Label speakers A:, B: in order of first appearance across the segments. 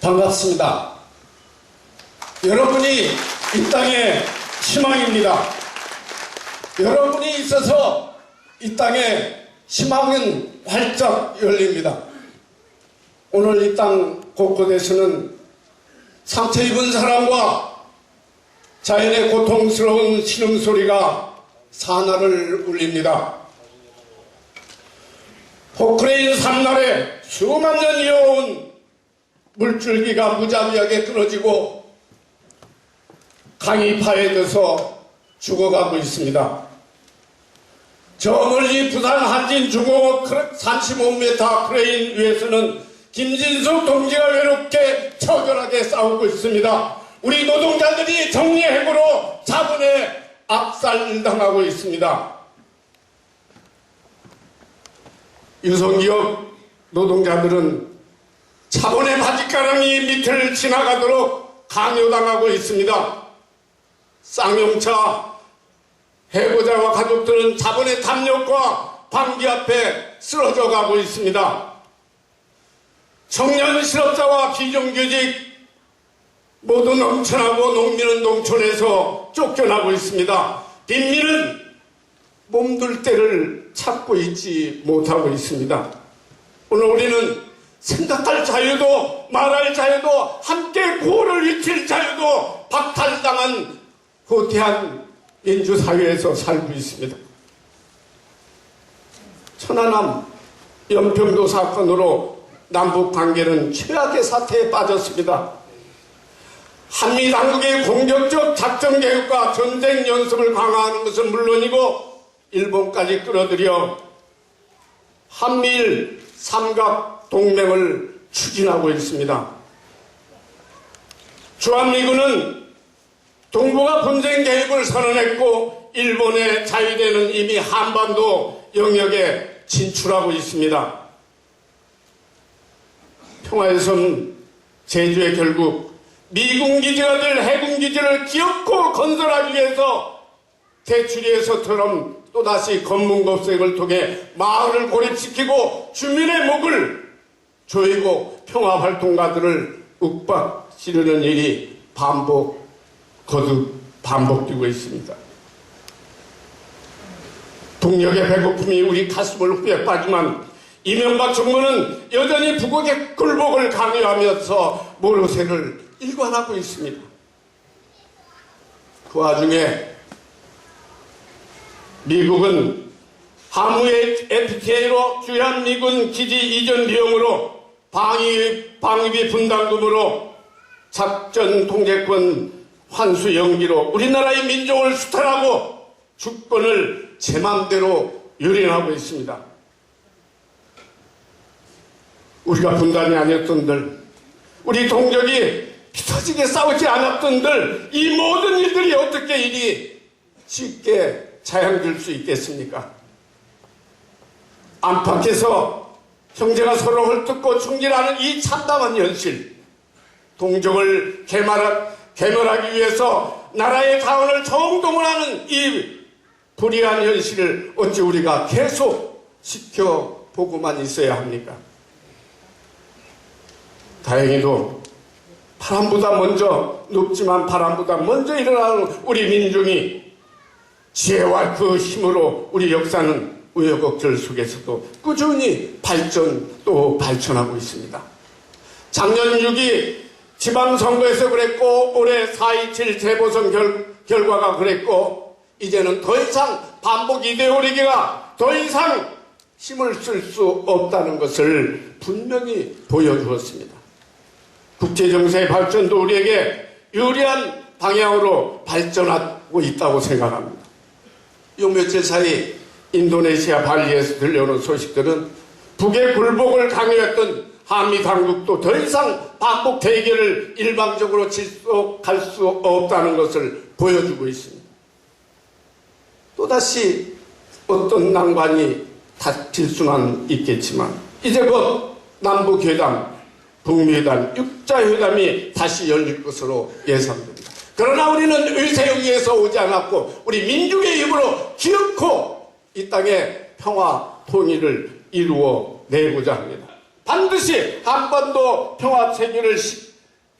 A: 반갑습니다. 여러분이 이 땅의 희망입니다. 여러분이 있어서 이 땅에 희망은 활짝 열립니다. 오늘 이 땅 곳곳에서는 상처 입은 사람과 자연의 고통스러운 신음소리가 사나를 울립니다. 포크레인 산날에 수만 년 이어온 물줄기가 무자비하게 끊어지고 강이 파해져서 죽어가고 있습니다. 저 멀리 부산 한진 중공업 35m 크레인 위에서는 김진숙 동지가 외롭게 처절하게 싸우고 있습니다. 우리 노동자들이 정리해고로 자본에 압살당하고 있습니다. 유성기업 노동자들은 자본의 바지가랑이 밑을 지나가도록 강요당하고 있습니다. 쌍용차 해고자와 가족들은 자본의 탐욕과 방기 앞에 쓰러져 가고 있습니다. 청년 실업자와 비정규직 모두 넘쳐나고 농민은 농촌에서 쫓겨나고 있습니다. 빈민은 몸둘 데를 찾고 있지 못하고 있습니다. 오늘 우리는 생각할 자유도 말할 자유도 함께 구호를 외칠 자유도 박탈당한 후퇴한 민주사회에서 살고 있습니다. 천안함 연평도 사건으로 남북관계는 최악의 사태에 빠졌습니다. 한미당국의 공격적 작전계획과 전쟁 연습을 강화하는 것은 물론이고 일본까지 끌어들여 한미일 삼각 동맹을 추진하고 있습니다. 주한미군은 동북아 분쟁 개입을 선언했고 일본의 자위대는 이미 한반도 영역에 진출하고 있습니다. 평화의 섬 제주에 결국 미군 기지가 될 해군 기지를 기어코 건설하기 위해서 대추리에서처럼 또다시 검문검색을 통해 마을을 고립시키고 주민의 목을 조이고 평화활동가들을 윽박지르는 일이 거듭 반복되고 있습니다. 동력의 배고픔이 우리 가슴을 후벼 빠지만 이명박 정부는 여전히 북핵 굴복을 강요하면서 모르쇠를 일관하고 있습니다. 그 와중에 미국은 항우의 FTA로 주한미군 기지 이전 비용으로 방위비 분담금으로 작전 통제권 환수 연기로 우리나라의 민족을 수탈하고 주권을 제 맘대로 유린하고 있습니다. 우리가 분단이 아니었던들, 우리 동족이 피터지게 싸우지 않았던들, 이 모든 일들이 어떻게 이리 쉽게 자양될 수 있겠습니까? 안팎에서 형제가 서로 헐뜯고 충질하는 이 참담한 현실, 동족을 괴멸하기 위해서 나라의 자원을 총동원하는 이 불의한 현실을 어찌 우리가 계속 지켜보고만 있어야 합니까? 다행히도 높지만 바람보다 먼저 일어나는 우리 민중이 지혜와 그 힘으로 우리 역사는 우여곡절 속에서도 꾸준히 발전하고 있습니다. 작년 6.2 지방선거에서 그랬고 올해 4.27 재보선 결과가 그랬고 이제는 더 이상 반복 이데올로기가 더 이상 힘을 쓸 수 없다는 것을 분명히 보여주었습니다. 국제정세의 발전도 우리에게 유리한 방향으로 발전하고 있다고 생각합니다. 요 며칠 사이 인도네시아 발리에서 들려오는 소식들은 북의 굴복을 강요했던 한미 당국도 더 이상 반복 대결을 일방적으로 지속할 수 없다는 것을 보여주고 있습니다. 또다시 어떤 난관이 닥칠 수는 있겠지만 이제 곧 남북회담, 북미회담, 육자회담이 다시 열릴 것으로 예상됩니다. 그러나 우리는 의세영에서 오지 않았고 우리 민중의 힘으로 기어코 이 땅의 평화 통일을 이루어내고자 합니다. 반드시 한반도 평화 체계를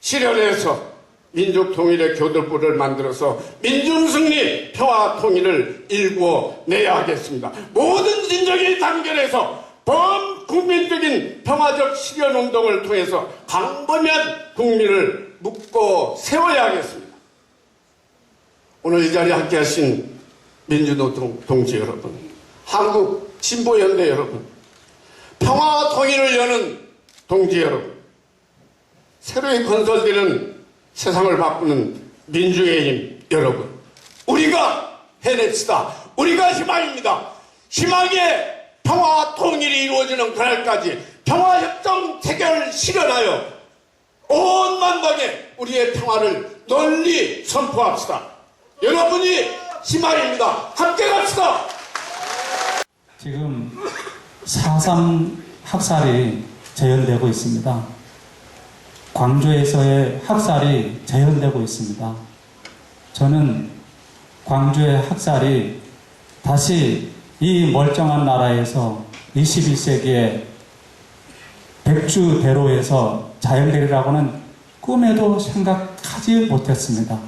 A: 실현해서 민족 통일의 교들보를 만들어서 민중승리, 평화 통일을 일궈내야 하겠습니다. 모든 진정이 단결해서 범국민적인 평화적 실현운동을 통해서 강범위한 국민을 묶어 세워야 하겠습니다. 오늘 이 자리에 함께하신 민주노총 동지 여러분, 한국 진보연대 여러분, 평화와 통일을 여는 동지 여러분, 새로이 건설되는 세상을 바꾸는 민중의 힘 여러분, 우리가 해냅시다. 우리가 희망입니다. 희망의 평화 통일이 이루어지는 그날까지 평화협정 체결을 실현하여 온 만방에 우리의 평화를 널리 선포합시다. 여러분이 희망입니다. 함께 갑시다.
B: 지금 4.3 학살이 재현되고 있습니다. 광주에서의 학살이 재현되고 있습니다. 저는 광주의 학살이 다시 이 멀쩡한 나라에서 21세기의 백주대로에서 자연되리라고는 꿈에도 생각하지 못했습니다.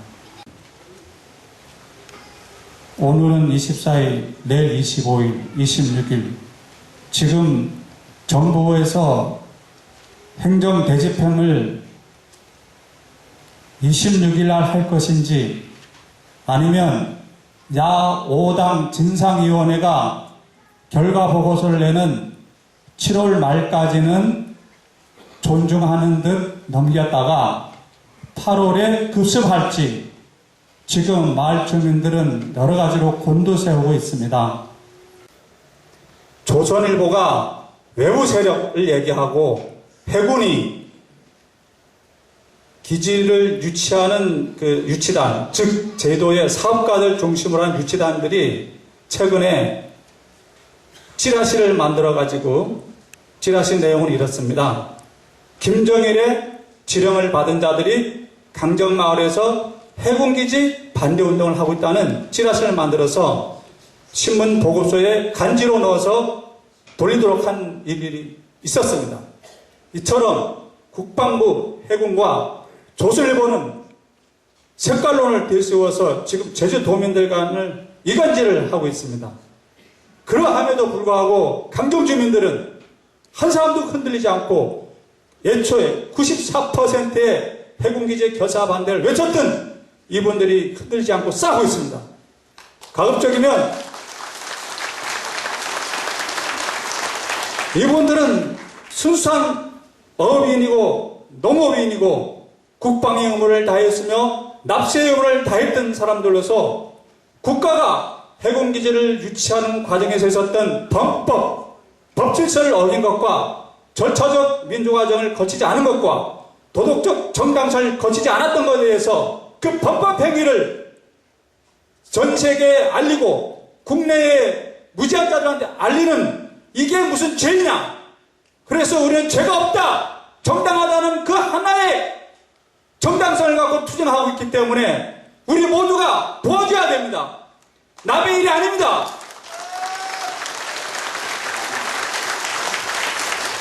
B: 오늘은 24일, 내일 25일, 26일, 지금 정부에서 행정대집행을 26일 날 할 것인지 아니면 야5당 진상위원회가 결과보고서를 내는 7월 말까지는 존중하는 듯 넘겼다가 8월에 급습할지 지금 마을 주민들은 여러 가지로 곤두세우고 있습니다. 조선일보가 외부 세력을 얘기하고 해군이 기지를 유치하는 그 유치단, 즉 제도의 사업가들 중심으로 한 유치단들이 최근에 찌라시를 만들어가지고 찌라시 내용은 이렇습니다. 김정일의 지령을 받은 자들이 강정마을에서 해군기지 반대운동을 하고 있다는 찌라시를 만들어서 신문 보고서에 간지로 넣어서 돌리도록 한 일이 있었습니다. 이처럼 국방부, 해군과 조선일보는 색깔론을 들세워서 지금 제주도민들 간을 이간질을 하고 있습니다. 그러함에도 불구하고 강정주민들은 한 사람도 흔들리지 않고 애초에 94%의 해군기지 결사 반대를 외쳤던 이분들이 흔들리지 않고 싸우고 있습니다. 가급적이면 이분들은 순수한 어업인이고 농업인이고 국방의 의무를 다했으며 납세의 의무를 다했던 사람들로서 국가가 해군기지를 유치하는 과정에서 있었던 법 질서를 어긴 것과 절차적 민주과정을 거치지 않은 것과 도덕적 정당성을 거치지 않았던 것에 대해서 그 범법 행위를 전 세계에 알리고 국내의 무지한 자들한테 알리는 이게 무슨 죄냐? 그래서 우리는 죄가 없다, 정당하다는 그 하나의 정당성을 갖고 투쟁하고 있기 때문에 우리 모두가 도와줘야 됩니다. 남의 일이 아닙니다.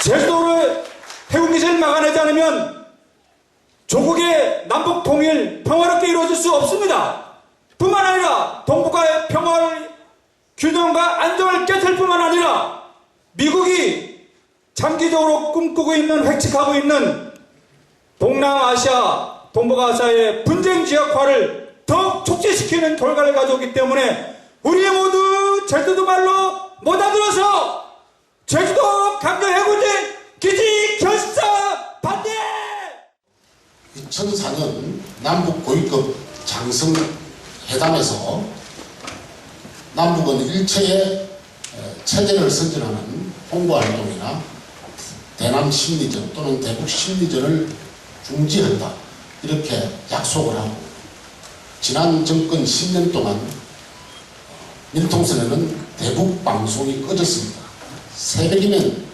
B: 제주도로 해군기지를 막아내지 않으면 조국의 남북 통일 평화롭게 이루어질 수 없습니다. 뿐만 아니라 동북아의 평화를 균형과 안정을 깨뜨릴 뿐만 아니라 미국이 장기적으로 꿈꾸고 있는, 획책하고 있는 동남아시아, 동북아시아의 분쟁 지역화를 더욱 촉진시키는 결과를 가져오기 때문에 우리 모두 제주도 말로 못 알아들어서 제주도 강정 해군지 기지 결사 반대!
C: 2004년 남북 고위급 장성회담에서 남북은 일체의 체제를 선전하는 홍보활동이나 대남 심리전 또는 대북 심리전을 중지한다, 이렇게 약속을 하고 지난 정권 10년 동안 민통선에는 대북 방송이 꺼졌습니다. 새벽이면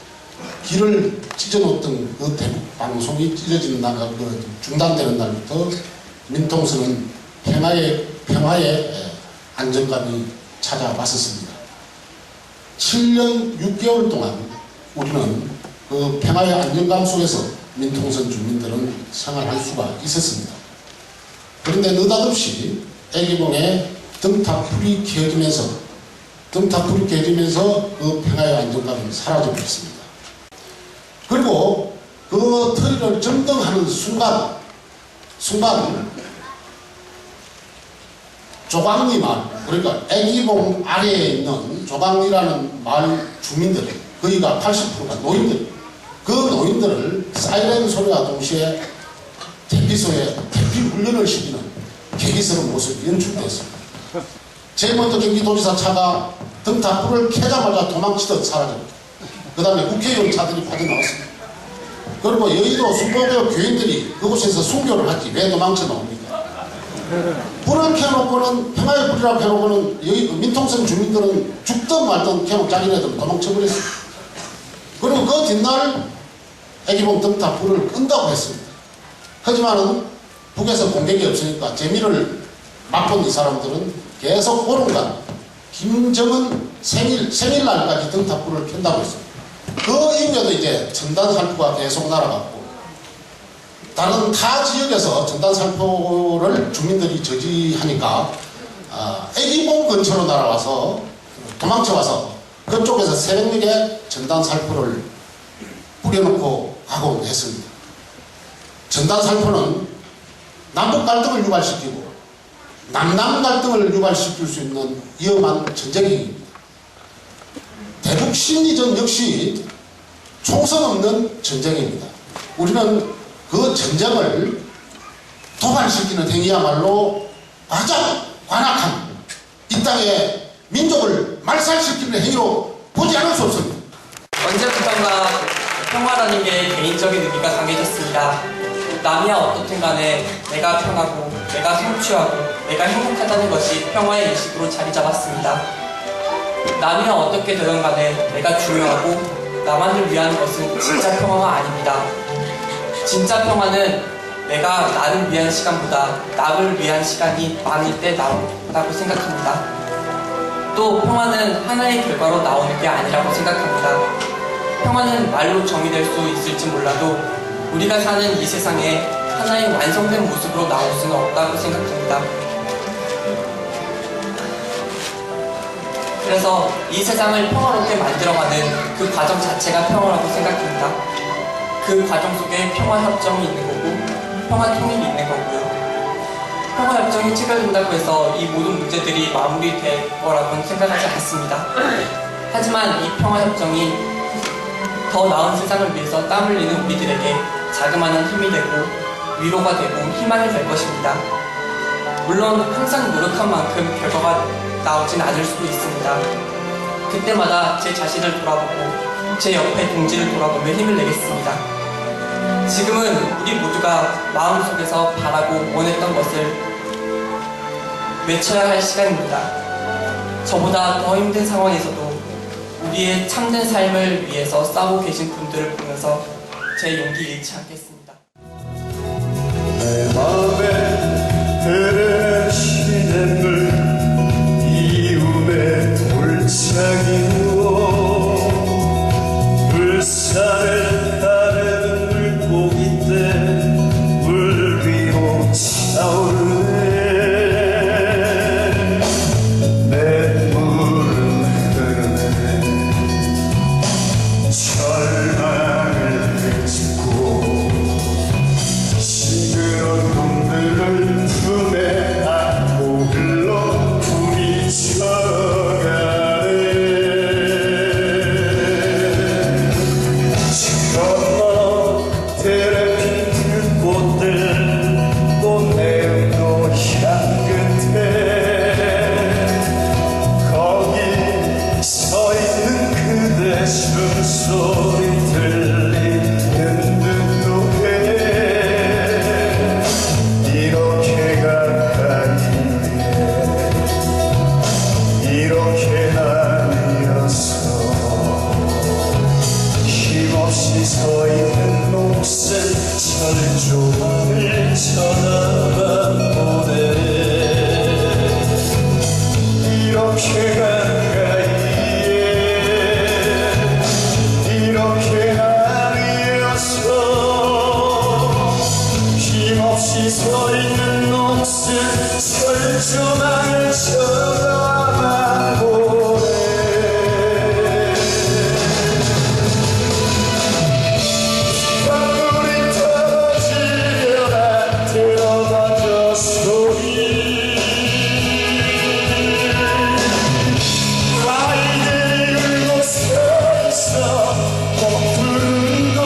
C: 길을 찢어놓던 그 대북 방송이 찢어지는 날, 중단되는 날부터 민통선은 평화의 안정감이 찾아왔었습니다. 7년 6개월 동안 우리는 그 평화의 안정감 속에서 민통선 주민들은 생활할 수가 있었습니다. 그런데 느닷없이 애기봉에 등탑불이 켜지면서 그 평화의 안정감이 사라져버렸습니다. 그리고 그 터리를 점등하는 순간 조광리마을, 그러니까 애기봉 아래에 있는 조광리라는 마을 주민들, 거기가 80%가 노인들, 그 노인들을 사이렌 소리와 동시에 대피소에 대피 훈련을 시키는 계기스러운 모습이 연출됐습니다. 제일 먼저 경기도지사 차가 등탑불을 켜자마자 도망치듯 사라집니다. 그 다음에 국회의원 차들이 빠져나왔습니다. 그리고 여의도 순복교 교인들이 그곳에서 순교를 하지 왜 도망쳐 나옵니까? 불을 켜놓고는, 평화의 불이라고 켜놓고는 여의도 민통선 주민들은 죽든 말든 켜놓고 자기네들은 도망쳐버렸습니다. 그리고 그 뒷날 애기봉 등탑불을 끈다고 했습니다. 하지만은 북에서 공격이 없으니까 재미를 맛본 이 사람들은 계속 오른간 김정은 생일날까지 등탑불을 켠다고 했습니다. 그 이후에도 이제 전단살포가 계속 날아갔고, 다른 타 지역에서 전단살포를 주민들이 저지하니까 애기봉 근처로 날아와서 도망쳐와서 그쪽에서 새벽녘에 전단살포를 뿌려놓고 가곤 했습니다. 전단살포는 남북 갈등을 유발시키고 남남 갈등을 유발시킬 수 있는 위험한 전쟁입니다. 대북 심리전 역시 총선 없는 전쟁입니다. 우리는 그 전쟁을 도발시키는 행위야말로 가장 관악한, 이 땅의 민족을 말살시키는 행위로 보지 않을 수 없습니다.
D: 언제부턴가 평화라는 게 개인적인 의미가 강해졌습니다. 남이야 어떻든 간에 내가 편하고 내가 성취하고 내가 행복하다는 것이 평화의 인식으로 자리 잡았습니다. 남이야 어떻게 되든 간에 내가 중요하고 나만을 위한 것은 진짜 평화가 아닙니다. 진짜 평화는 내가 나를 위한 시간보다 나를 위한 시간이 많을 때 나온다고 생각합니다. 또 평화는 하나의 결과로 나오는 게 아니라고 생각합니다. 평화는 말로 정의될 수 있을지 몰라도 우리가 사는 이 세상에 하나의 완성된 모습으로 나올 수는 없다고 생각합니다. 그래서 이 세상을 평화롭게 만들어가는 그 과정 자체가 평화라고 생각합니다. 그 과정 속에 평화협정이 있는 거고 평화통일이 있는 거고요. 평화협정이 체결된다고 해서 이 모든 문제들이 마무리될 거라고는 생각하지 않습니다. 하지만 이 평화협정이 더 나은 세상을 위해서 땀 흘리는 우리들에게 자그마한 힘이 되고 위로가 되고 희망이 될 것입니다. 물론 항상 노력한 만큼 결과가 나오진 않을 수도 있습니다. 그때마다 제 자신을 돌아보고 제 옆에 동지를 돌아보며 힘을 내겠습니다. 지금은 우리 모두가 마음속에서 바라고 원했던 것을 외쳐야 할 시간입니다. 저보다 더 힘든 상황에서도 우리의 참된 삶을 위해서 싸우고 계신 분들을 보면서 제 용기 잃지 않겠습니다.
E: 내 마음에 흐르는 시냇물 이움의 돌짝이로 물살을 가르는 물고기들 물 위로 차오르네. 내 물은 흐르네. 절망을 맺고 싱그러운 놈들을 품에 안고 흘러 부딪혀가네. 건너 테레핀 들꽃들 꽃내음도 향긋해. 거기 서 있는 그대 숨소리 들리는 듯도 해. 이렇게 가까이에 이렇게 나뉘어서 힘없이 서 있는 녹색 철조망을 쳐다만 보네. 이렇게 가까이에 이렇게 나뉘어서 힘없이 서 있는 녹슨 철조망을 쳐다만 보네 강물이 터지려나 들어가죠 소리 아이들이 울고 서있어 부른 거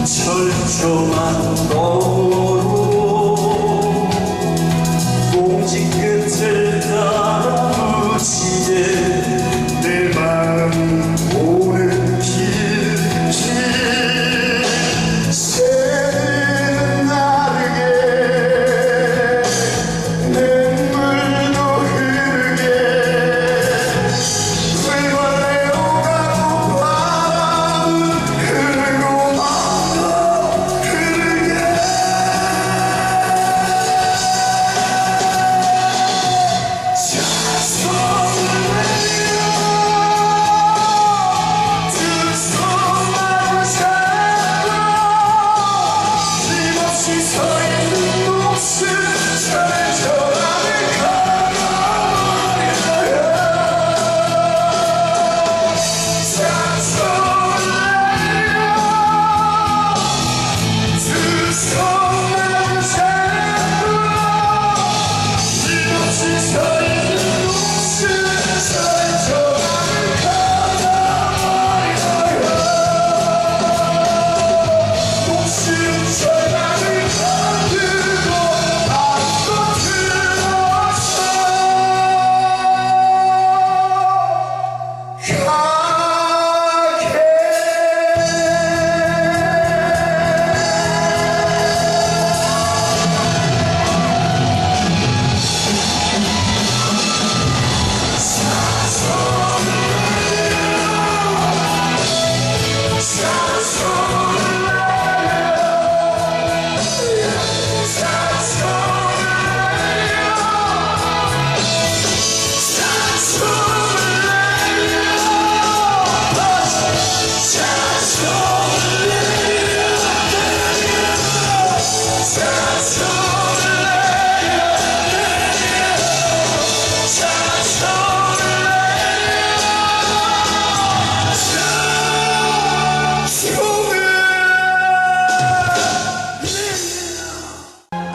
E: 철조망 너머로 공지 끝을 따라 무지개 내 마음 오는 길 새는 나르게 눈물도 흐르게 회관에 오가고 바람은 흐르고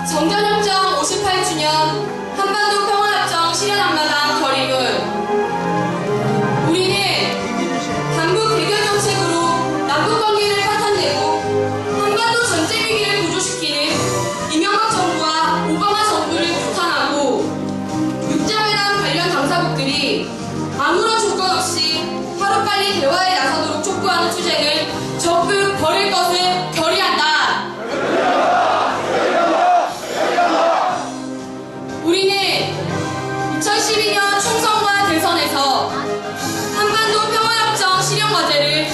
F: 정전협정 58주년 한반도 평화협정 실현 앞마당 결의문. 우리는 당국 대결 정책으로 남북관계를 파탄내고 한반도 전쟁 위기를 고조시키는 이명박 정부와 오바마 정부를 규탄하고 육자회담 관련 당사국들이 아무런 조건 없이 하루빨리 대화에 나서도록 촉구하는 투쟁을 적극 벌일 것을 결의한다. 우리는 2012년 총선과 대선에서 한반도 평화협정 실현 과제를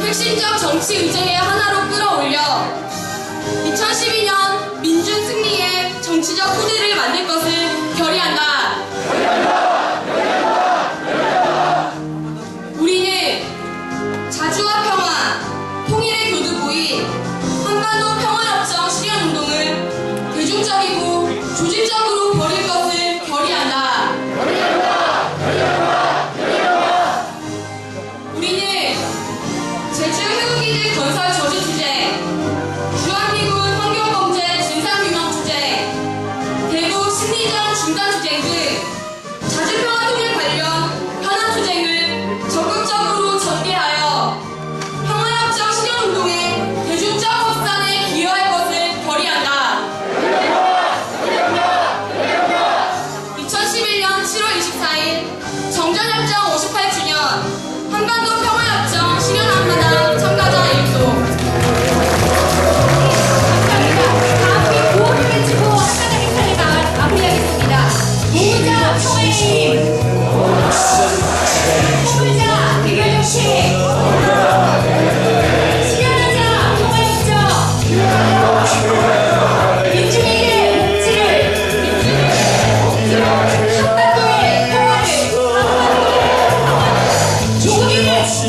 F: 핵심적 정치 의제의 하나로 끌어올려 2012년 민준 승리의 정치적 토대를 만들 것을 결의한다. 우리는 자주와 평화, 통일의 교두보인 한반도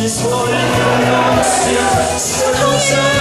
E: 소용없이
F: 통일을